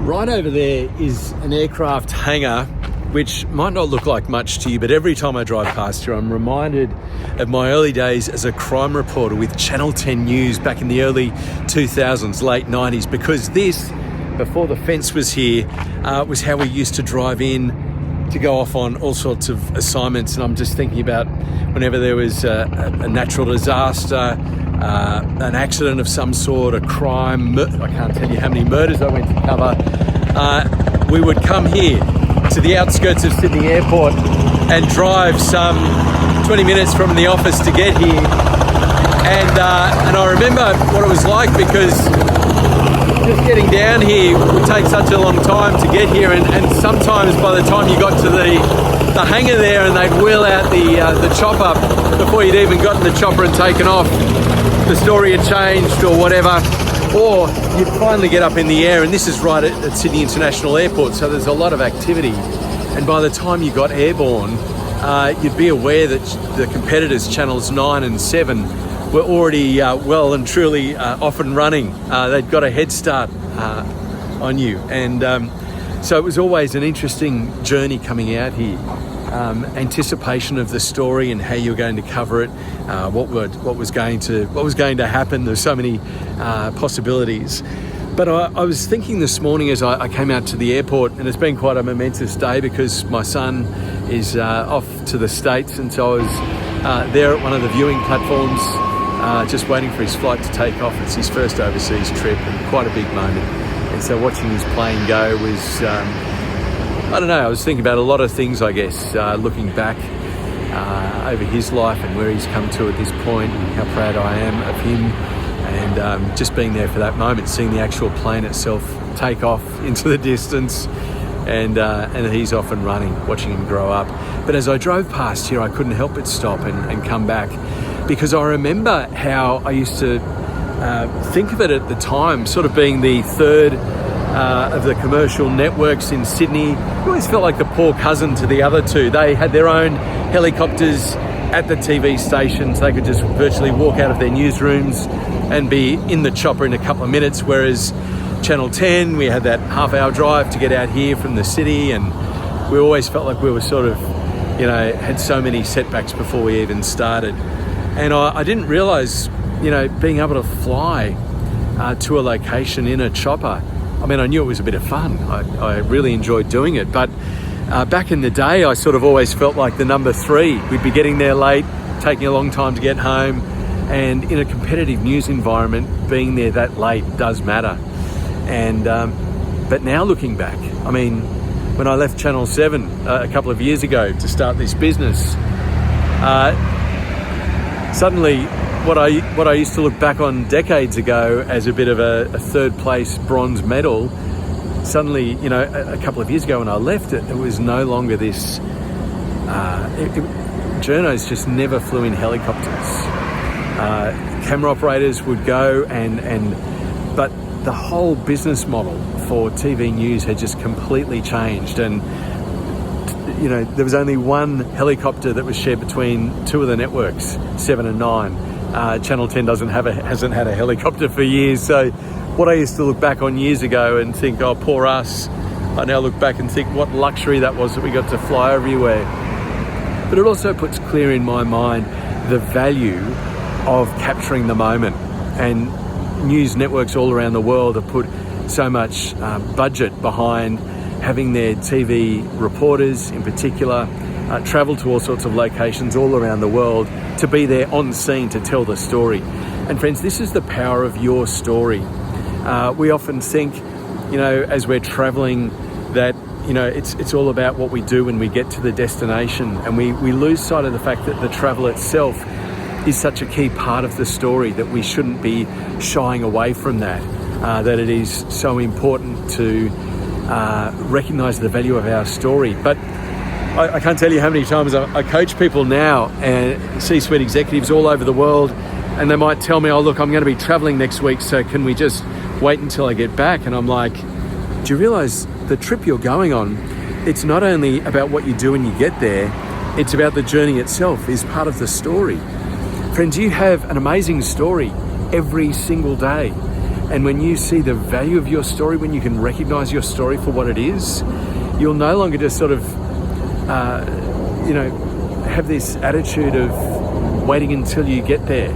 Right over there is an aircraft hangar, which might not look like much to you, but every time I drive past here, I'm reminded of my early days as a crime reporter with Channel 10 News back in the early 2000s, late 90s, because this, before the fence was here, was how we used to drive in to go off on all sorts of assignments. And I'm just thinking about whenever there was a natural disaster, an accident of some sort, a crime, I can't tell you how many murders I went to cover, we would come here to the outskirts of Sydney Airport and drive some 20 minutes from the office to get here. And I remember what it was like, because just getting down here would take such a long time to get here, and sometimes by the time you got to the hangar there and they'd wheel out the chopper before you'd even gotten the chopper and taken off, the story had changed or whatever, or you'd finally get up in the air, and this is right at Sydney International Airport, so there's a lot of activity, and by the time you got airborne, you'd be aware that the competitors, Channels 9 and 7, were already well and truly off and running. They'd got a head start on you, and so it was always an interesting journey coming out here. Anticipation of the story and how you were going to cover it, what was going to happen. There's so many possibilities. But I was thinking this morning as I came out to the airport, and it's been quite a momentous day because my son is off to the States, and so I was there at one of the viewing platforms, just waiting for his flight to take off. It's his first overseas trip, and quite a big moment. And so watching his plane go was, I don't know, I was thinking about a lot of things, I guess, looking back over his life and where he's come to at this point, and how proud I am of him, and just being there for that moment, seeing the actual plane itself take off into the distance, and he's off and running, watching him grow up. But as I drove past here, I couldn't help but stop and come back, because I remember how I used to think of it at the time, sort of being the third of the commercial networks in Sydney. It always felt like the poor cousin to the other two. They had their own helicopters at the TV stations. They could just virtually walk out of their newsrooms and be in the chopper in a couple of minutes, whereas Channel 10, we had that half-hour drive to get out here from the city, and we always felt like we were sort of, had so many setbacks before we even started. And I didn't realise, being able to fly to a location in a chopper, I mean, I knew it was a bit of fun. I really enjoyed doing it. But back in the day, I sort of always felt like the number three. We'd be getting there late, taking a long time to get home. And in a competitive news environment, being there that late does matter. And but now looking back, I mean, when I left Channel 7 a couple of years ago to start this business, suddenly what I used to look back on decades ago as a bit of a third place bronze medal, suddenly, a couple of years ago when I left it, it was no longer this, journos just never flew in helicopters. Camera operators would go but the whole business model for TV news had just completely changed, and there was only one helicopter that was shared between two of the networks, 7 and 9. Channel 10 hasn't had a helicopter for years. So what I used to look back on years ago and think, oh, poor us, I now look back and think what luxury that was that we got to fly everywhere. But it also puts clear in my mind the value of capturing the moment. And news networks all around the world have put so much budget behind having their TV reporters in particular travel to all sorts of locations all around the world to be there on scene to tell the story. And friends, this is the power of your story. We often think, as we're traveling, that it's all about what we do when we get to the destination, and we lose sight of the fact that the travel itself is such a key part of the story that we shouldn't be shying away from that, that it is so important to recognise the value of our story. But I can't tell you how many times I coach people now, and C-suite executives all over the world, and they might tell me, oh, look, I'm going to be traveling next week, so can we just wait until I get back? And I'm like, do you realise the trip you're going on, it's not only about what you do when you get there, it's about the journey itself is part of the story. Friends, you have an amazing story every single day. And when you see the value of your story, when you can recognize your story for what it is, you'll no longer just sort of, have this attitude of waiting until you get there.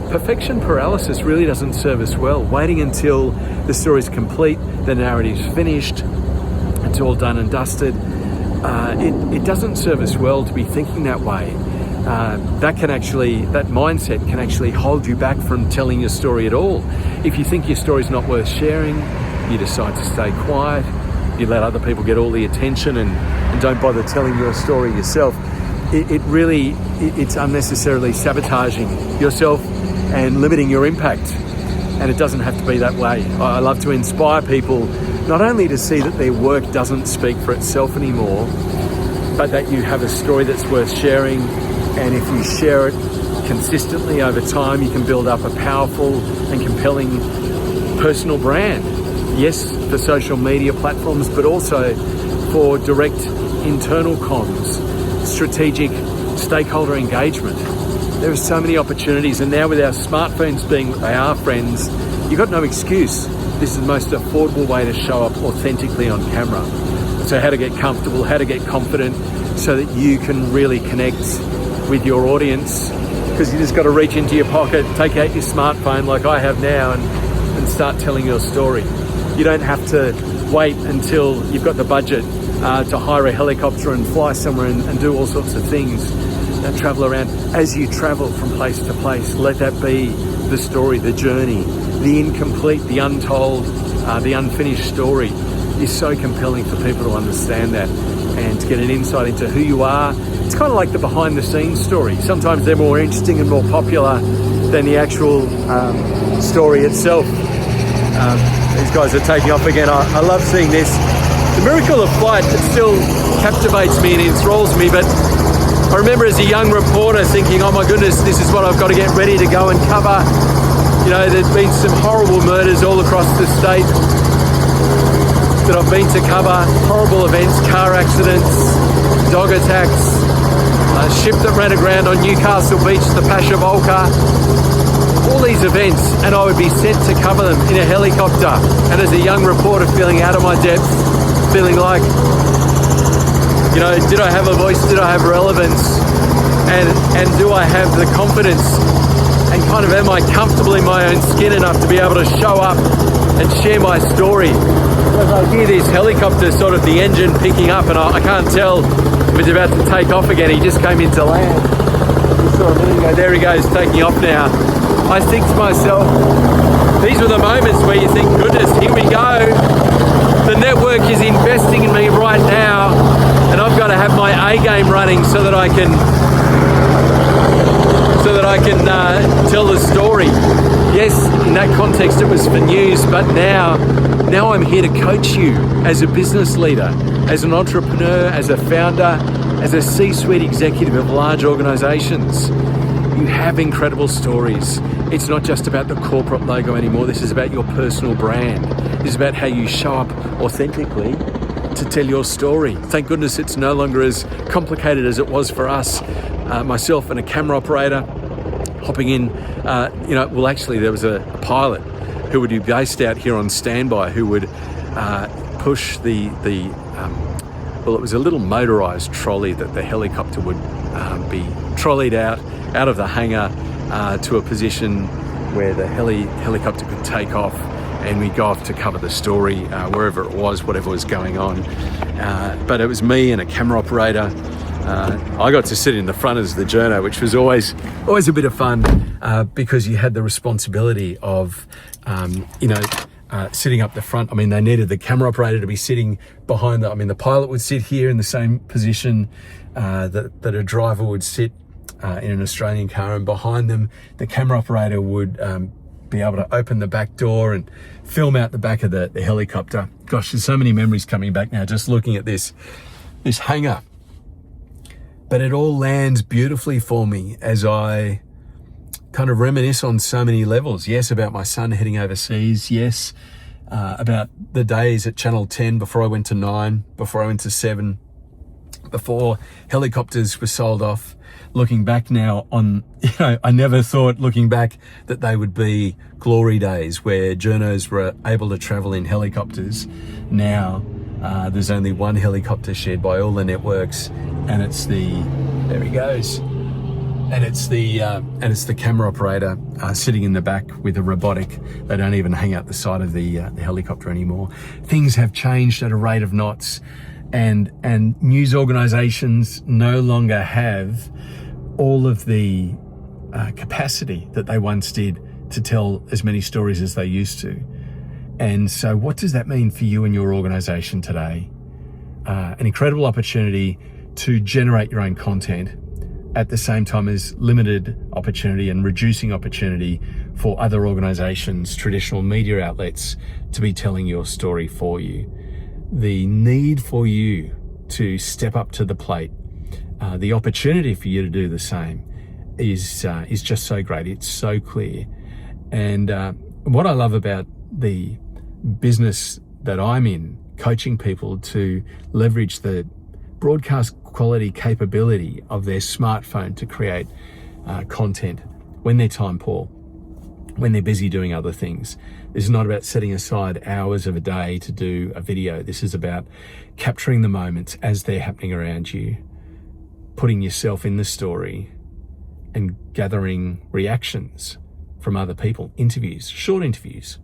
Perfection paralysis really doesn't serve us well. Waiting until the story's complete, the narrative's finished, it's all done and dusted. It doesn't serve us well to be thinking that way. That mindset can actually hold you back from telling your story at all. If you think your story's not worth sharing, you decide to stay quiet, you let other people get all the attention and don't bother telling your story yourself. It's unnecessarily sabotaging yourself and limiting your impact. And it doesn't have to be that way. I love to inspire people not only to see that their work doesn't speak for itself anymore, but that you have a story that's worth sharing. And if you share it consistently over time, you can build up a powerful and compelling personal brand. Yes, for social media platforms, but also for direct internal comms, strategic stakeholder engagement. There are so many opportunities, and now with our smartphones being what they are, friends, you've got no excuse. This is the most affordable way to show up authentically on camera. So how to get comfortable, how to get confident, so that you can really connect with your audience, because you just got to reach into your pocket, take out your smartphone like I have now, and start telling your story. You don't have to wait until you've got the budget to hire a helicopter and fly somewhere and do all sorts of things and travel around. As you travel from place to place, let that be the story, the journey. The incomplete, the untold, the unfinished story is so compelling for people to understand that and to get an insight into who you are. It's kind of like the behind the scenes story. Sometimes they're more interesting and more popular than the actual story itself. These guys are taking off again. I love seeing this. The miracle of flight, it still captivates me and enthralls me, but I remember as a young reporter thinking, oh my goodness, this is what I've got to get ready to go and cover. You know, there's been some horrible murders all across the state that I've been to cover, horrible events, car accidents, dog attacks, a ship that ran aground on Newcastle Beach, the Pasha Volca, all these events, and I would be sent to cover them in a helicopter. And as a young reporter, feeling out of my depth, feeling like, you know, did I have a voice? Did I have relevance? And do I have the confidence? And kind of am I comfortable in my own skin enough to be able to show up and share my story? As I hear this helicopter, sort of the engine picking up, and I can't tell if it's about to take off again. He just came into land. Just saw a minute ago. There he goes, taking off now. I think to myself, these were the moments where you think, goodness, here we go. The network is investing in me right now, and I've got to have my A game running so that I can tell the story. Yes, in that context it was for news, but now I'm here to coach you as a business leader, as an entrepreneur, as a founder, as a C-suite executive of large organizations. You have incredible stories. It's not just about the corporate logo anymore. This is about your personal brand. This is about how you show up authentically to tell your story. Thank goodness it's no longer as complicated as it was for us. Myself and a camera operator hopping in, actually there was a pilot who would be based out here on standby who would push it was a little motorized trolley that the helicopter would be trolleyed out of the hangar to a position where the helicopter could take off, and we'd go off to cover the story wherever it was, whatever was going on. But it was me and a camera operator. I got to sit in the front as the journo, which was always a bit of fun because you had the responsibility of, sitting up the front. I mean, they needed the camera operator to be sitting behind the pilot would sit here in the same position that a driver would sit in an Australian car, and behind them, the camera operator would be able to open the back door and film out the back of the helicopter. Gosh, there's so many memories coming back now just looking at this hangar. But it all lands beautifully for me as I kind of reminisce on so many levels. Yes, about my son heading overseas. Yes, about the days at Channel 10 before I went to 9, before I went to 7, before helicopters were sold off. Looking back now on, I never thought looking back that they would be glory days where journos were able to travel in helicopters. Now there's only one helicopter shared by all the networks, and it's there he goes. And it's the camera operator sitting in the back with a robotic. They don't even hang out the side of the helicopter anymore. Things have changed at a rate of knots, and news organisations no longer have all of the capacity that they once did to tell as many stories as they used to. And so, what does that mean for you and your organisation today? An incredible opportunity to generate your own content, at the same time as limited opportunity and reducing opportunity for other organisations, traditional media outlets, to be telling your story for you. The need for you to step up to the plate, the opportunity for you to do the same is just so great. It's so clear. And what I love about the business that I'm in, coaching people to leverage the broadcast quality capability of their smartphone to create content when they're time poor, when they're busy doing other things. This is not about setting aside hours of a day to do a video. This is about capturing the moments as they're happening around you, putting yourself in the story, and gathering reactions from other people, interviews, short interviews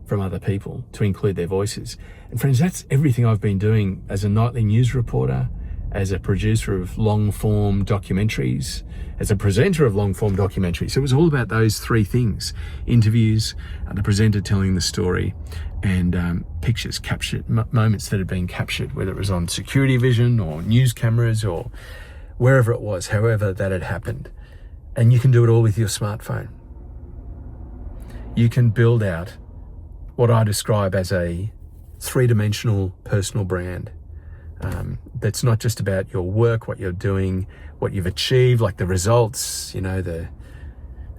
from other people to include their voices. And friends, that's everything I've been doing as a nightly news reporter, as a producer of long-form documentaries, as a presenter of long-form documentaries. So it was all about those three things: interviews, the presenter telling the story, and pictures captured, moments that had been captured, whether it was on security vision or news cameras or wherever it was, however that had happened. And you can do it all with your smartphone. You can build out what I describe as a three-dimensional personal brand. That's not just about your work, what you're doing, what you've achieved, like the results, the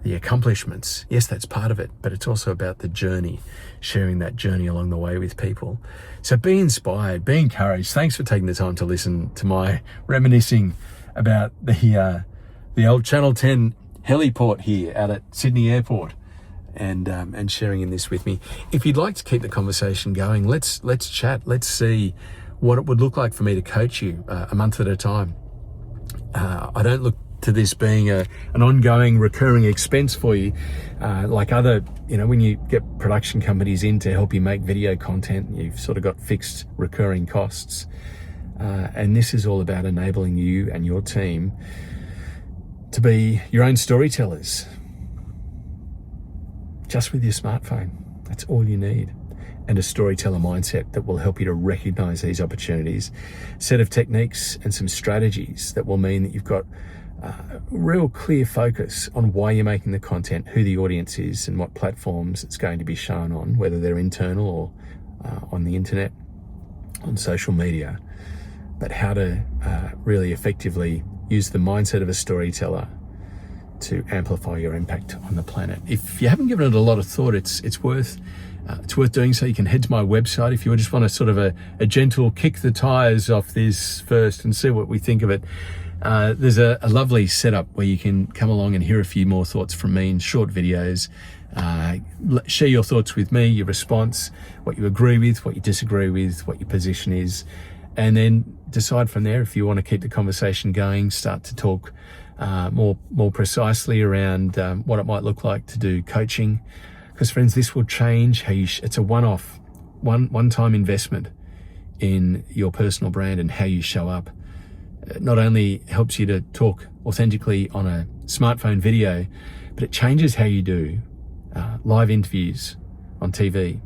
accomplishments. Yes, that's part of it, but it's also about the journey, sharing that journey along the way with people. So be inspired, be encouraged. Thanks for taking the time to listen to my reminiscing about the old Channel 10 heliport here out at Sydney Airport, and sharing in this with me. If you'd like to keep the conversation going, let's chat. Let's see what it would look like for me to coach you a month at a time. I don't look to this being an ongoing recurring expense for you, like other, when you get production companies in to help you make video content, you've sort of got fixed recurring costs. And this is all about enabling you and your team to be your own storytellers, just with your smartphone. That's all you need. And a storyteller mindset that will help you to recognize these opportunities, set of techniques and some strategies that will mean that you've got a real clear focus on why you're making the content, who the audience is, and what platforms it's going to be shown on, whether they're internal or on the internet, on social media, but how to really effectively use the mindset of a storyteller to amplify your impact on the planet. If you haven't given it a lot of thought, it's worth doing so. You can head to my website if you just want a sort of a gentle kick the tires off this first and see what we think of it. There's a lovely setup where you can come along and hear a few more thoughts from me in short videos. Share your thoughts with me, your response, what you agree with, what you disagree with, what your position is, and then decide from there if you want to keep the conversation going, start to talk more precisely around what it might look like to do coaching. Because friends, this will change how you, it's a one-off, one-time investment in your personal brand and how you show up. It not only helps you to talk authentically on a smartphone video, but it changes how you do live interviews on TV,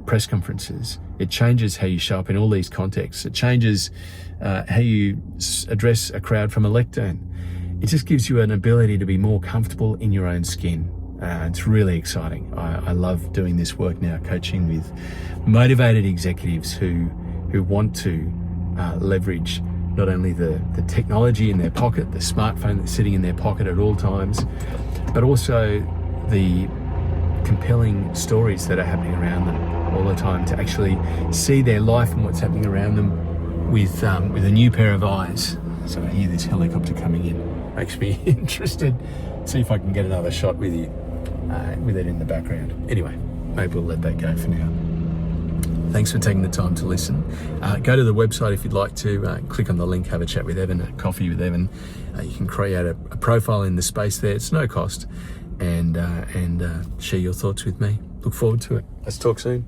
press conferences. It changes how you show up in all these contexts. It changes how you address a crowd from a lectern. It just gives you an ability to be more comfortable in your own skin. It's really exciting. I love doing this work now, coaching with motivated executives who want to leverage not only the technology in their pocket, the smartphone that's sitting in their pocket at all times, but also the compelling stories that are happening around them all the time, to actually see their life and what's happening around them with a new pair of eyes. So I hear this helicopter coming in. Makes me interested. See if I can get another shot with you, with it in the background. Anyway, maybe we'll let that go for now. Thanks for taking the time to listen. Go to the website if you'd like to. Click on the link, have a chat with Evan, a coffee with Evan. You can create a profile in the space there. It's no cost. And share your thoughts with me. Look forward to it. Let's talk soon.